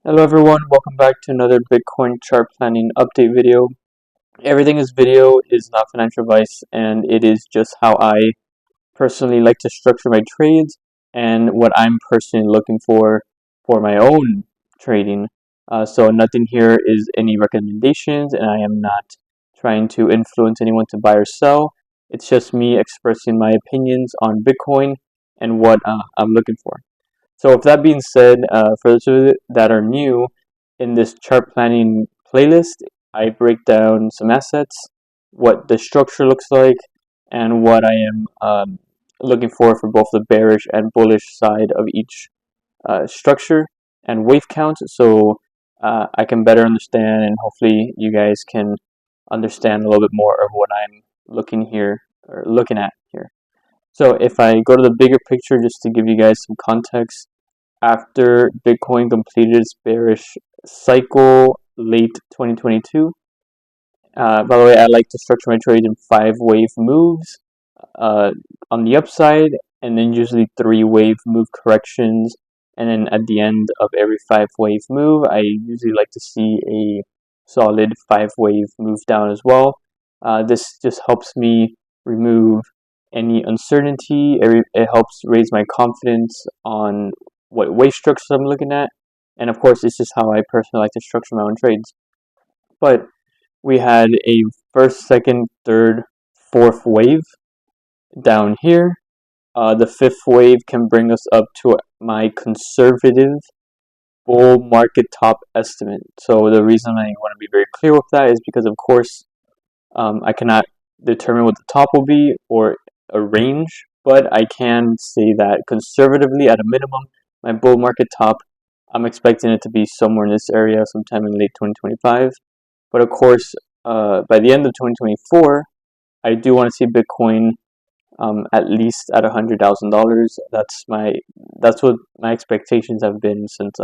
Hello everyone, welcome back to another Bitcoin chart planning update video. Everything in this video is not financial advice, and it is just how I personally like to structure my trades and what I'm personally looking for my own trading. So nothing here is any recommendations, and I am not trying to influence anyone to buy or sell. It's just me expressing my opinions on Bitcoin and what I'm looking for. So with that being said, for those of you that are new, in this chart planning playlist, I break down some assets, what the structure looks like, and what I am looking for both the bearish and bullish side of each structure and wave count, so I can better understand, and hopefully you guys can understand a little bit more of what I'm looking at here. So if I go to the bigger picture, just to give you guys some context, after Bitcoin completed its bearish cycle late 2022. By the way, I like to structure my trade in 5-wave moves uh, on the upside, and then usually 3-wave move corrections. And then at the end of every 5-wave move, I usually like to see a solid 5-wave move down as well. This just helps me remove any uncertainty. It helps raise my confidence on what wave structures I'm looking at. And of course, it's just how I personally like to structure my own trades. But we had a first, second, third, fourth wave down here. The fifth wave can bring us up to my conservative bull market top estimate. So the reason I want to be very clear with that is because, of course, I cannot determine what the top will be or a range, but I can say that conservatively, at a minimum, my bull market top, I'm expecting it to be somewhere in this area sometime in late 2025. But of course, by the end of 2024, I do want to see Bitcoin at least at $100,000. That's what my expectations have been since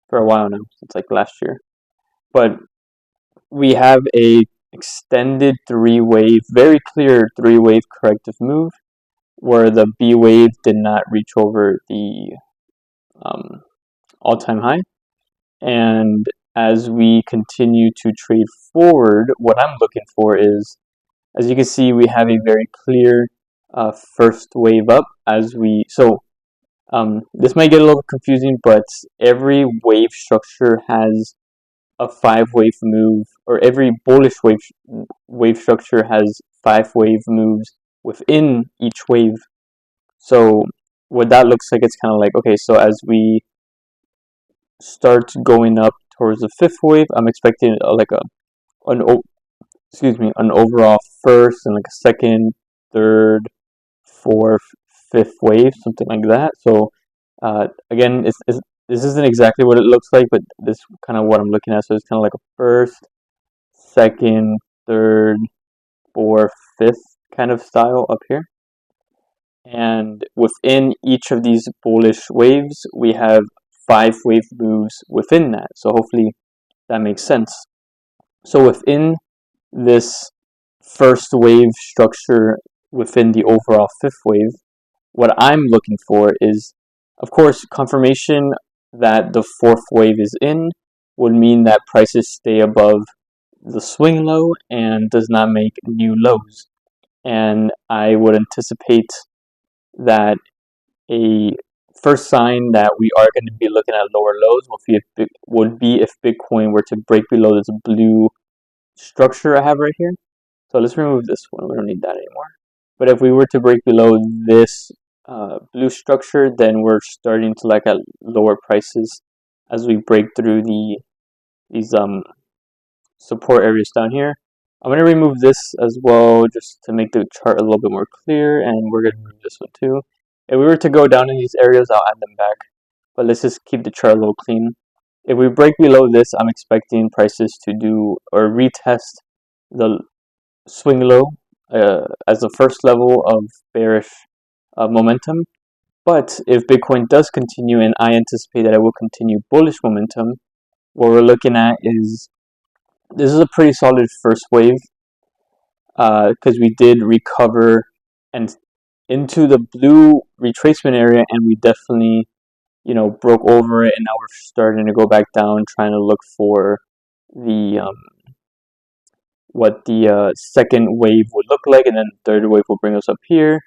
for a while now, since like last year. But we have a extended 3-wave, very clear 3-wave corrective move, where the B wave did not reach over the all-time high. And as we continue to trade forward, what I'm looking for is, as you can see, we have a very clear first wave up. This might get a little confusing, but every wave structure has a 5-wave move, or every bullish wave structure has 5-wave moves within each wave. So what that looks like, it's kind of like, okay, so as we start going up towards the 5th wave, I'm expecting an overall first and like a second, third, fourth, 5th wave, something like that. So again, this isn't exactly what it looks like, but this is kind of what I'm looking at. So it's kind of like a first, second, third, fourth, 5th kind of style up here. And within each of these bullish waves, we have 5-wave moves within that. So hopefully that makes sense. So within this first wave structure within the overall 5th wave, what I'm looking for is, of course, confirmation that the 4th wave is in would mean that prices stay above the swing low and does not make new lows. And I would anticipate that a first sign that we are going to be looking at lower lows would be if Bitcoin were to break below this blue structure I have right here. So let's remove this one. We don't need that anymore. But if we were to break below this blue structure, then we're starting to look at lower prices as we break through these support areas down here. I'm going to remove this as well just to make the chart a little bit more clear, and we're going to remove this one too. If we were to go down in these areas, I'll add them back, but let's just keep the chart a little clean. If we break below this, I'm expecting prices to do or retest the swing low as the first level of bearish momentum. But if Bitcoin does continue, and I anticipate that it will continue bullish momentum, what we're looking at is, this is a pretty solid first wave because we did recover and into the blue retracement area, and we definitely broke over it, and now we're starting to go back down, trying to look for the what the second wave would look like, and then the third wave will bring us up here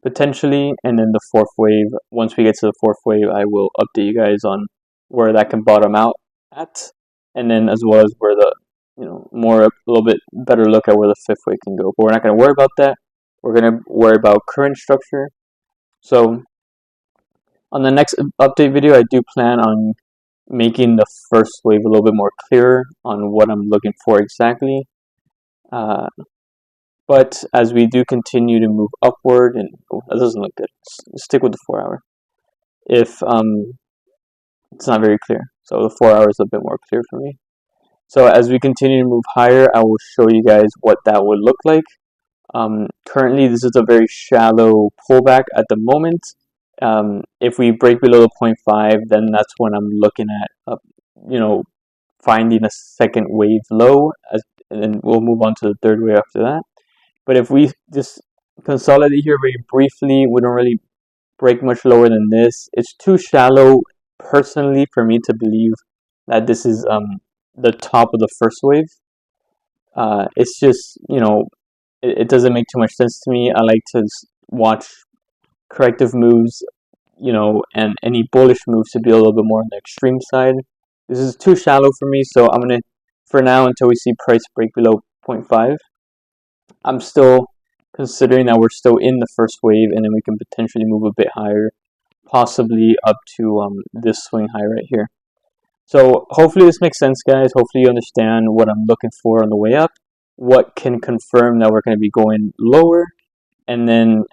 potentially, and then the fourth wave. Once we get to the fourth wave, I will update you guys on where that can bottom out at, and then as well as where the a little bit better look at where the fifth wave can go. But we're not going to worry about that. We're going to worry about current structure. So on the next update video, I do plan on making the first wave a little bit more clearer on what I'm looking for exactly. But as we do continue to move upward, and that doesn't look good. Let's stick with the 4 hour. If it's not very clear, so the 4 hour is a bit more clear for me. So as we continue to move higher, I will show you guys what that would look like. Currently, this is a very shallow pullback at the moment. If we break below the 0.5, then that's when I'm looking at, finding a second wave low, and then we'll move on to the third wave after that. But if we just consolidate here very briefly, we don't really break much lower than this. It's too shallow, personally, for me to believe that this is the top of the first wave. It's just, it doesn't make too much sense to me. I like to watch corrective moves, and any bullish moves to be a little bit more on the extreme side. This is too shallow for me, so I'm going to, for now, until we see price break below 0.5, I'm still considering that we're still in the first wave, and then we can potentially move a bit higher, possibly up to this swing high right here. So hopefully this makes sense, guys. Hopefully you understand what I'm looking for on the way up, what can confirm that we're going to be going lower, and then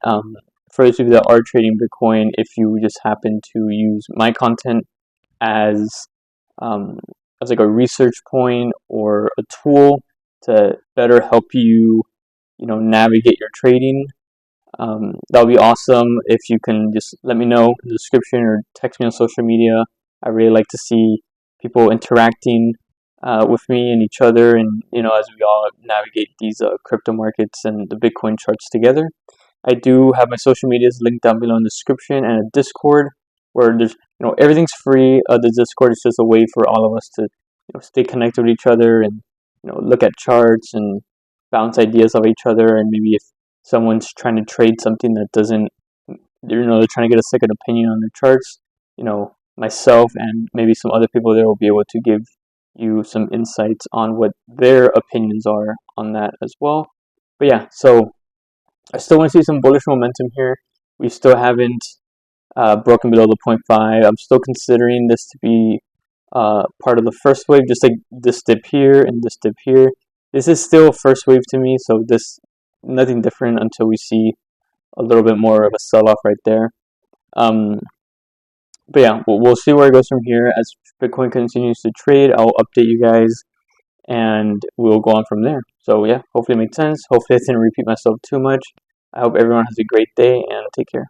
for those of you that are trading Bitcoin, if you just happen to use my content as like a research point or a tool to better help you, navigate your trading, that'll be awesome. If you can just let me know in the description or text me on social media. I really like to see people interacting with me and each other, and as we all navigate these crypto markets and the Bitcoin charts together. I do have my social medias linked down below in the description, and a Discord where there's everything's free. The Discord is just a way for all of us to stay connected with each other and look at charts and bounce ideas off each other. And maybe if someone's trying to trade something that doesn't, they're trying to get a second opinion on their charts, myself and maybe some other people there will be able to give you some insights on what their opinions are on that as well. But yeah, so I still want to see some bullish momentum here. We still haven't broken below the 0.5. I'm still considering this to be part of the first wave, just like this dip here and this dip here. This is still first wave to me, so this nothing different until we see a little bit more of a sell-off right there. But yeah, we'll see where it goes from here. As Bitcoin continues to trade, I'll update you guys, and we'll go on from there. So yeah, hopefully it makes sense. Hopefully I didn't repeat myself too much. I hope everyone has a great day, and take care.